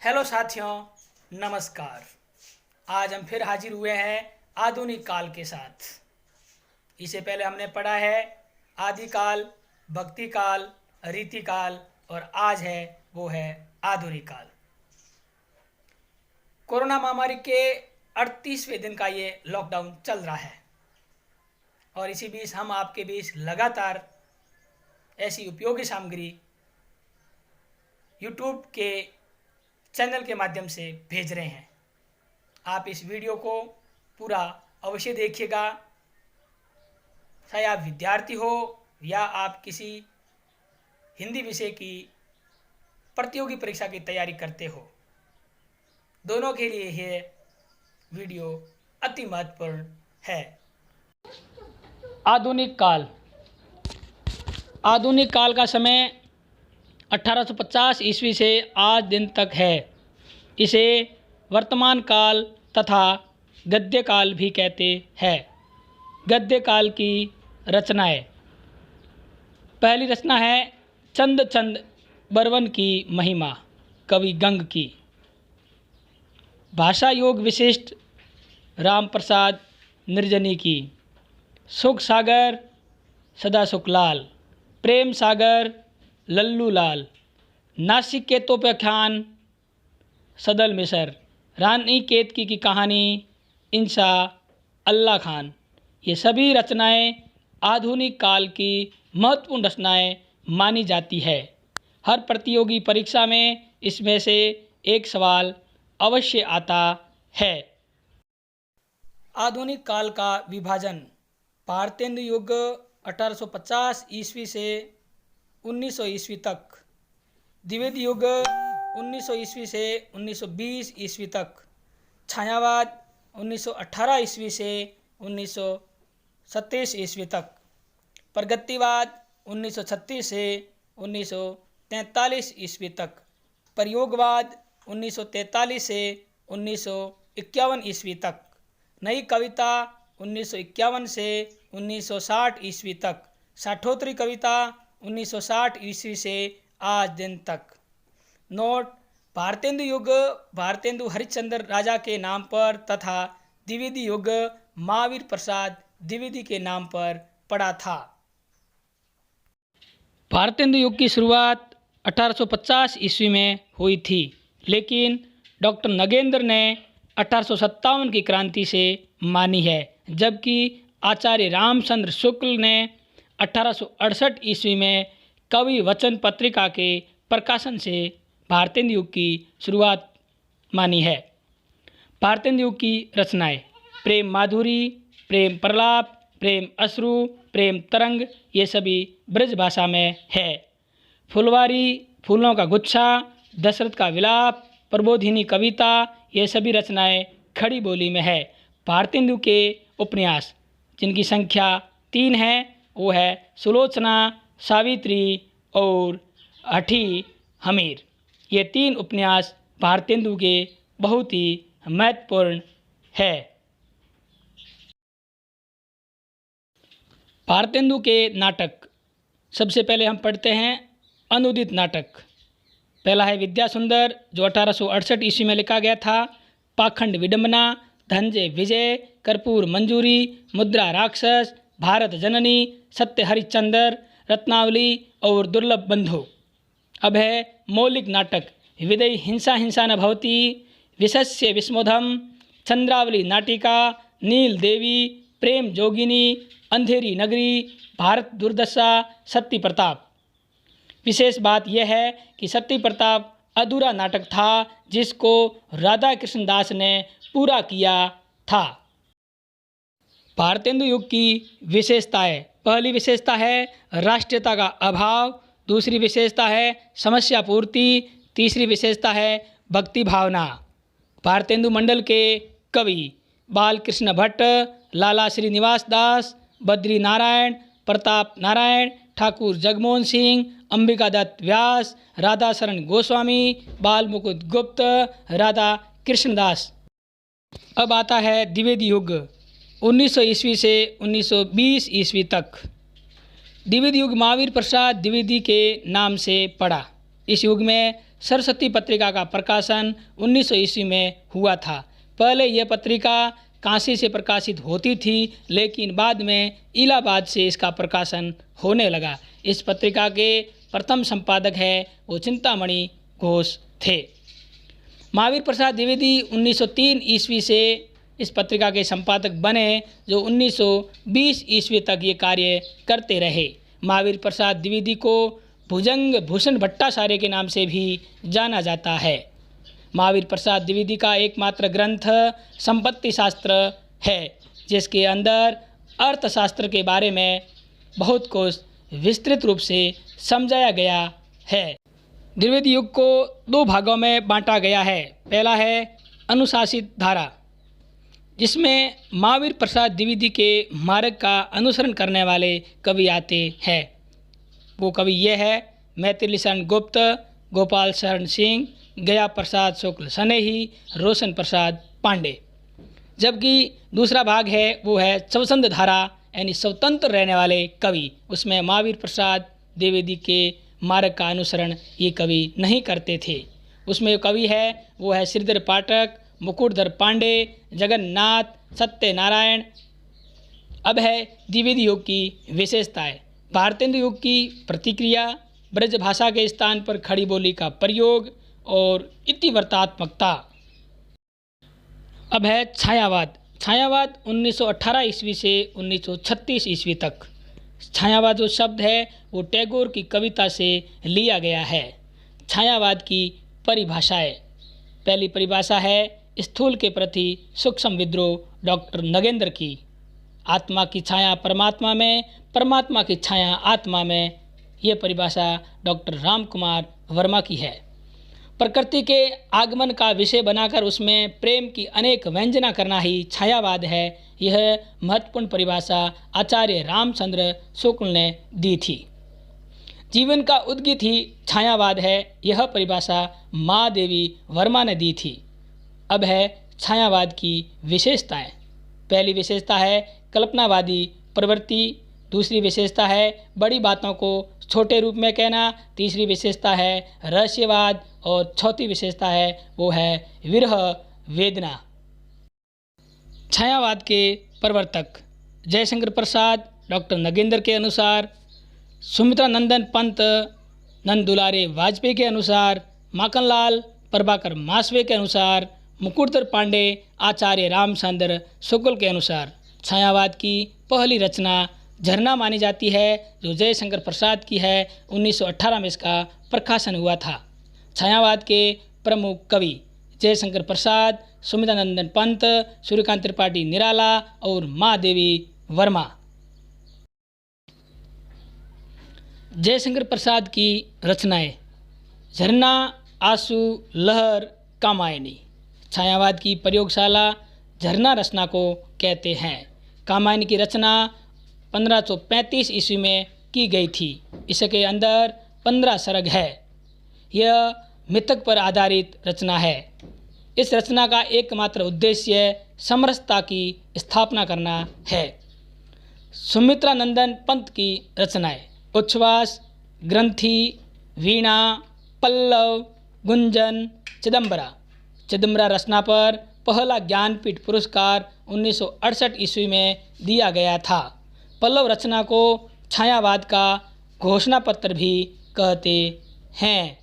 Hello साथियों, नमस्कार। आज हम फिर हाजिर हुए हैं आधुनिक काल के साथ। इससे पहले हमने पढ़ा है आदिकाल, भक्ति काल, रीति काल और आज है वो है आधुनिक काल। कोरोना महामारी के 38वें दिन का ये लॉकडाउन चल रहा है और इसी बीच हम आपके बीच लगातार ऐसी उपयोगी सामग्री यूट्यूब के चैनल के माध्यम से भेज रहे हैं। आप इस वीडियो को पूरा अवश्य देखिएगा। चाहे आप विद्यार्थी हो या आप किसी हिंदी विषय की प्रतियोगी परीक्षा की तैयारी करते हो, दोनों के लिए यह वीडियो अति महत्वपूर्ण है। आधुनिक काल का समय 1850 ईस्वी से आज दिन तक है। इसे वर्तमान काल तथा गद्य काल भी कहते हैं। गद्य काल की रचनाएं। पहली रचना है चंद चंद बरवन की महिमा, कवि गंग की। भाषा योग विशिष्ट राम प्रसाद निर्जनी की। सुख सागर सदा सुखलाल, प्रेम सागर लल्लू लाल, नासिक के तोप्याख्यान सदल मिसर, रानी केतकी की कहानी इंशा अल्लाह खान। ये सभी रचनाएं आधुनिक काल की महत्वपूर्ण रचनाएं मानी जाती है। हर प्रतियोगी परीक्षा में इसमें से एक सवाल अवश्य आता है। आधुनिक काल का विभाजन। भारतेंदु युग 1850 ईस्वी से 1900 ईस्वी तक। द्विवेदी युग 1900 ईस्वी से 1920 ईस्वी तक। छायावाद 1918 ईस्वी से 1927 ईस्वी तक। प्रगतिवाद 1936 से 1943 ईस्वी तक। प्रयोगवाद 1943 से 1951 ईस्वी तक। नई कविता 1951 से 1960 ईस्वी तक। साठोत्तरी कविता 1960 ईस्वी से आज दिन तक। नोट: भारतेंदु युग भारतेंदु हरिश्चंद्र राजा के नाम पर तथा द्विवेदी युग महावीर प्रसाद द्विवेदी के नाम पर पड़ा था। भारतेंदु युग की शुरुआत 1850 ईस्वी में हुई थी, लेकिन डॉक्टर नगेंद्र ने 1857 की क्रांति से मानी है, जबकि आचार्य रामचंद्र शुक्ल ने 1868 ईस्वी में कवि वचन पत्रिका के प्रकाशन से भारतेंदु युग की शुरुआत मानी है। भारतेंदु युग की रचनाएं। प्रेम माधुरी, प्रेम प्रलाप, प्रेम अश्रु, प्रेम तरंग, ये सभी ब्रज भाषा में है। फुलवारी, फूलों का गुच्छा, दशरथ का विलाप, प्रबोधिनी कविता, ये सभी रचनाएं खड़ी बोली में है। भारतेंदु के उपन्यास, जिनकी संख्या 3 है, वो है सुलोचना, सावित्री और हठी हमीर। ये 3 उपन्यास भारतेंदु के बहुत ही महत्वपूर्ण है। भारतेंदु के नाटक। सबसे पहले हम पढ़ते हैं अनुदित नाटक। पहला है विद्या सुंदर, जो 1868 ईस्वी में लिखा गया था। पाखंड विडंबना, धनंजय विजय, कर्पूर मंजूरी, मुद्रा राक्षस, भारत जननी, सत्य हरिश्चंद्र, रत्नावली और दुर्लभ बंधु। अब है मौलिक नाटक। विदय हिंसा हिंसा न भवति, विशस्य विस्मोधम, चंद्रावली नाटिका, नील देवी, प्रेम जोगिनी, अंधेरी नगरी, भारत दुर्दशा, सत्य प्रताप। विशेष बात यह है कि सत्य प्रताप अधूरा नाटक था, जिसको राधा कृष्णदास ने पूरा किया था। भारतेंदु युग की विशेषताएं। पहली विशेषता है राष्ट्रीयता का अभाव। दूसरी विशेषता है समस्या पूर्ति। तीसरी विशेषता है भक्ति भावना। भारतेंदु मंडल के कवि बालकृष्ण भट्ट, लाला श्रीनिवास दास, बद्री नारायण, प्रताप नारायण, ठाकुर जगमोहन सिंह, अंबिका दत्त व्यास, राधा शरण गोस्वामी, बाल मुकुंद गुप्त, राधा कृष्णदास। अब आता है द्विवेदी युग 1900 ईस्वी से 1920 ईस्वी तक। द्विवेदी युग महावीर प्रसाद द्विवेदी के नाम से पड़ा। इस युग में सरस्वती पत्रिका का प्रकाशन 1900 ईस्वी में हुआ था। पहले यह पत्रिका काशी से प्रकाशित होती थी, लेकिन बाद में इलाहाबाद से इसका प्रकाशन होने लगा। इस पत्रिका के प्रथम संपादक है वो चिंतामणि घोष थे। महावीर प्रसाद द्विवेदी 1903 ईस्वी से इस पत्रिका के संपादक बने, जो 1920 ईस्वी तक ये कार्य करते रहे। महावीर प्रसाद द्विवेदी को भुजंग भूषण भट्टाचार्य के नाम से भी जाना जाता है। महावीर प्रसाद द्विवेदी का एकमात्र ग्रंथ संपत्ति शास्त्र है, जिसके अंदर अर्थशास्त्र के बारे में बहुत कुछ विस्तृत रूप से समझाया गया है। द्विवेदी युग को दो भागों में बांटा गया है। पहला है अनुशासित धारा, जिसमें महावीर प्रसाद द्विवेदी के मार्ग का अनुसरण करने वाले कवि आते हैं। वो कवि ये है मैथिली शरण गुप्त, गोपाल शरण सिंह, गया प्रसाद शुक्ल सनेही, रोशन प्रसाद पांडे। जबकि दूसरा भाग है वो है स्वच्छंद धारा, यानी स्वतंत्र रहने वाले कवि। उसमें महावीर प्रसाद द्विवेदी के मार्ग का अनुसरण ये कवि नहीं करते थे। उसमें कवि है वो है श्रीधर पाठक, मुकुटधर पांडे, जगन्नाथ, सत्यनारायण। अब है द्विवेदी युग की विशेषताएं। भारतेंद्र युग की प्रतिक्रिया, ब्रज भाषा के स्थान पर खड़ी बोली का प्रयोग और इतिवृत्तात्मकता। अब है छायावाद। छायावाद 1918 ईस्वी से 1936 ईस्वी तक। छायावाद जो शब्द है वो टैगोर की कविता से लिया गया है। छायावाद की परिभाषाएं। पहली परिभाषा है स्थूल के प्रति सूक्ष्म विद्रोह डॉक्टर नगेंद्र की। आत्मा की छाया परमात्मा में, परमात्मा की छाया आत्मा में, ये परिभाषा डॉक्टर राम कुमार वर्मा की है। प्रकृति के आगमन का विषय बनाकर उसमें प्रेम की अनेक व्यंजना करना ही छायावाद है। यह महत्वपूर्ण परिभाषा आचार्य रामचंद्र शुक्ल ने दी थी। जीवन का उद्गित ही छायावाद है, यह परिभाषा महादेवी वर्मा ने दी थी। अब है छायावाद की विशेषताएं। पहली विशेषता है कल्पनावादी प्रवृत्ति, दूसरी विशेषता है बड़ी बातों को छोटे रूप में कहना, तीसरी विशेषता है रहस्यवाद और चौथी विशेषता है वो है विरह वेदना। छायावाद के प्रवर्तक जयशंकर प्रसाद डॉक्टर नगेंद्र के अनुसार, सुमित्रा नंदन पंत नंद दुलारे वाजपेयी के अनुसार, माखनलाल प्रभाकर मासवे के अनुसार, मुकुटधर पांडे आचार्य रामचंद्र शुक्ल के अनुसार छायावाद की पहली रचना झरना मानी जाती है, जो जयशंकर प्रसाद की है। 1918 में इसका प्रकाशन हुआ था। छायावाद के प्रमुख कवि जयशंकर प्रसाद, सुमित्रानंदन पंत, सूर्यकांत त्रिपाठी निराला और महादेवी वर्मा। जयशंकर प्रसाद की रचनाएं। झरना, आंसू, लहर, कामायनी। छायावाद की प्रयोगशाला झरना रचना को कहते हैं। कामायनी की रचना 1535 ईस्वी में की गई थी। इसके अंदर 15 सर्ग है। यह मिथक पर आधारित रचना है। इस रचना का एकमात्र उद्देश्य समरसता की स्थापना करना है। सुमित्रानंदन पंत की रचनाएं उच्छ्वास, ग्रंथि, वीणा, पल्लव, गुंजन, चिदम्बरा। चिदम्बरा रचना पर पहला ज्ञानपीठ पुरस्कार 1968 ईस्वी में दिया गया था। पल्लव रचना को छायावाद का घोषणा पत्र भी कहते हैं।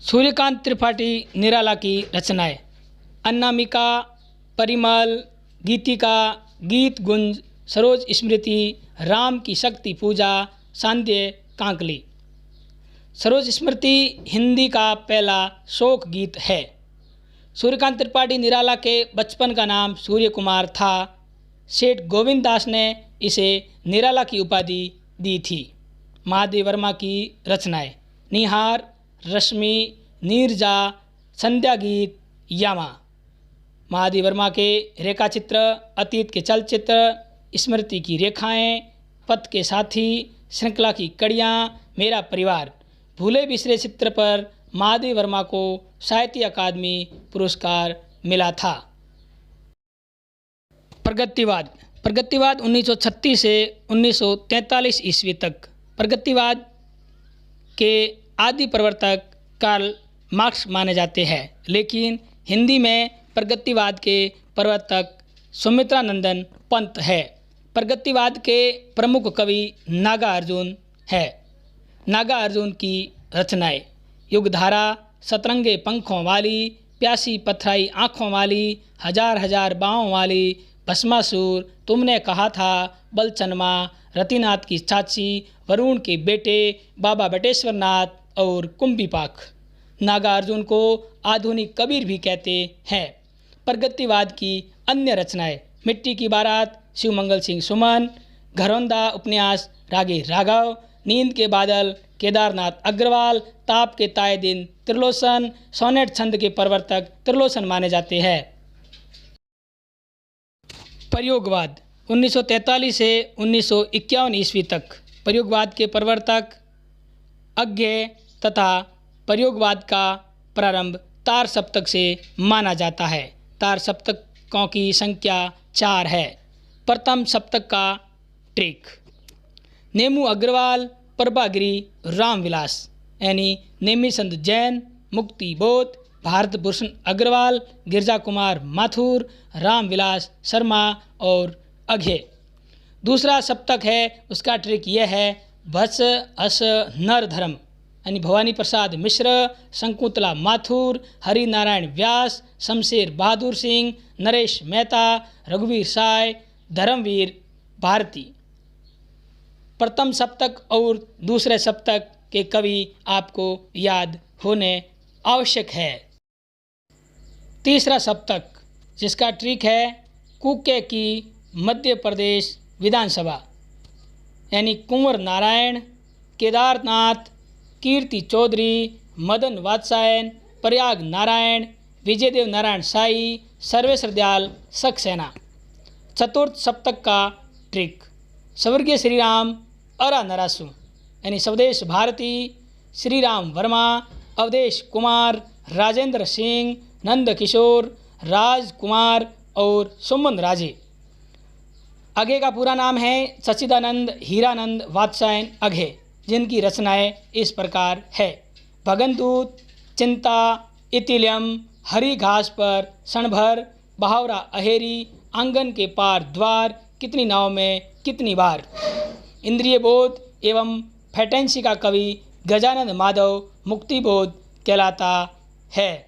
सूर्यकांत त्रिपाठी निराला की रचनाएं। अनामिका, परिमल, गीतिका, गीत गुंज, सरोज स्मृति, राम की शक्ति पूजा, सांध्य कांकली। सरोज स्मृति हिंदी का पहला शोक गीत है। सूर्यकांत त्रिपाठी निराला के बचपन का नाम सूर्य कुमार था। सेठ गोविंद दास ने इसे निराला की उपाधि दी थी। महादेवी वर्मा की रचनाएं। निहार, रश्मि, नीरजा, संध्या गीत, यामा। महादेवी वर्मा के रेखाचित्र, अतीत के चलचित्र, स्मृति की रेखाएं, पथ के साथी, श्रृंखला की कड़ियाँ, मेरा परिवार, भूले बिसरे चित्र पर महादेवी वर्मा को साहित्य अकादमी पुरस्कार मिला था। प्रगतिवाद। प्रगतिवाद 1936 से 1943 ईस्वी तक। प्रगतिवाद के आदि प्रवर्तक कार्ल मार्क्स माने जाते हैं, लेकिन हिंदी में प्रगतिवाद के प्रवर्तक सुमित्रानंदन पंत है। प्रगतिवाद के प्रमुख कवि नागार्जुन है। नागार्जुन की रचनाएं युगधारा, सतरंगे पंखों वाली, प्यासी पथराई आँखों वाली, हजार हजार बाहों वाली, भस्मासुर, तुमने कहा था, बलचनमा, रतिनाथ की चाची, वरुण के बेटे, बाबा बटेश्वर नाथ और कुंभीपाक। नागार्जुन को आधुनिक कबीर भी कहते हैं। प्रगतिवाद की अन्य रचनाएं मिट्टी की बारात, शिवमंगल सिंह सुमन, घरौंदा उपन्यास, रागे राघव, नींद के बादल, केदारनाथ अग्रवाल, ताप के ताए दिन, त्रिलोचन, सोनेट छंद के प्रवर्तक त्रिलोचन माने जाते हैं। प्रयोगवाद 1943 से 1951 ईस्वी तक प्रयोगवाद के प्रवर्तक अज्ञेय तथा प्रयोगवाद का प्रारंभ तार सप्तक से माना जाता है। तार सप्तकों की संख्या 4 है। प्रथम सप्तक का ट्रिक नेमू अग्रवाल, प्रभागिरी, रामविलास यानी नेमिचंद जैन, मुक्ति बोध, भारत भूषण अग्रवाल, गिरजा कुमार माथुर, रामविलास शर्मा और अघे। दूसरा सप्तक है, उसका ट्रिक यह है भस अस नर धर्म यानी भवानी प्रसाद मिश्र, शंकुतला माथुर, हरि नारायण व्यास, शमशेर बहादुर सिंह, नरेश मेहता, रघुवीर साय, धर्मवीर भारती। प्रथम सप्तक और दूसरे सप्तक के कवि आपको याद होने आवश्यक है। तीसरा सप्तक जिसका ट्रिक है कुके की मध्य प्रदेश विधानसभा यानी कुंवर नारायण, केदारनाथ, कीर्ति चौधरी, मदन वात्सायन, प्रयाग नारायण, विजयदेव नारायण साई, सर्वेश्वर दयाल सक्सेना। चतुर्थ सप्तक का ट्रिक स्वर्गीय श्री राम अरा नरासु यानी स्वदेश भारती, श्री राम वर्मा, अवधेश कुमार, राजेंद्र सिंह, नंद किशोर, राजकुमार और सुमन राजे। अघे का पूरा नाम है सच्चिदानंद हीरानंद वात्सायन अघे, जिनकी रचनाएं इस प्रकार है। भगनदूत, चिंता, इतिलियम, हरी घास पर क्षणभर, बहावरा अहेरी, आंगन के पार द्वार, कितनी नाव में कितनी बार। इंद्रिय बोध एवं फैटेंसी का कवि गजानंद माधव मुक्तिबोध कहलाता है।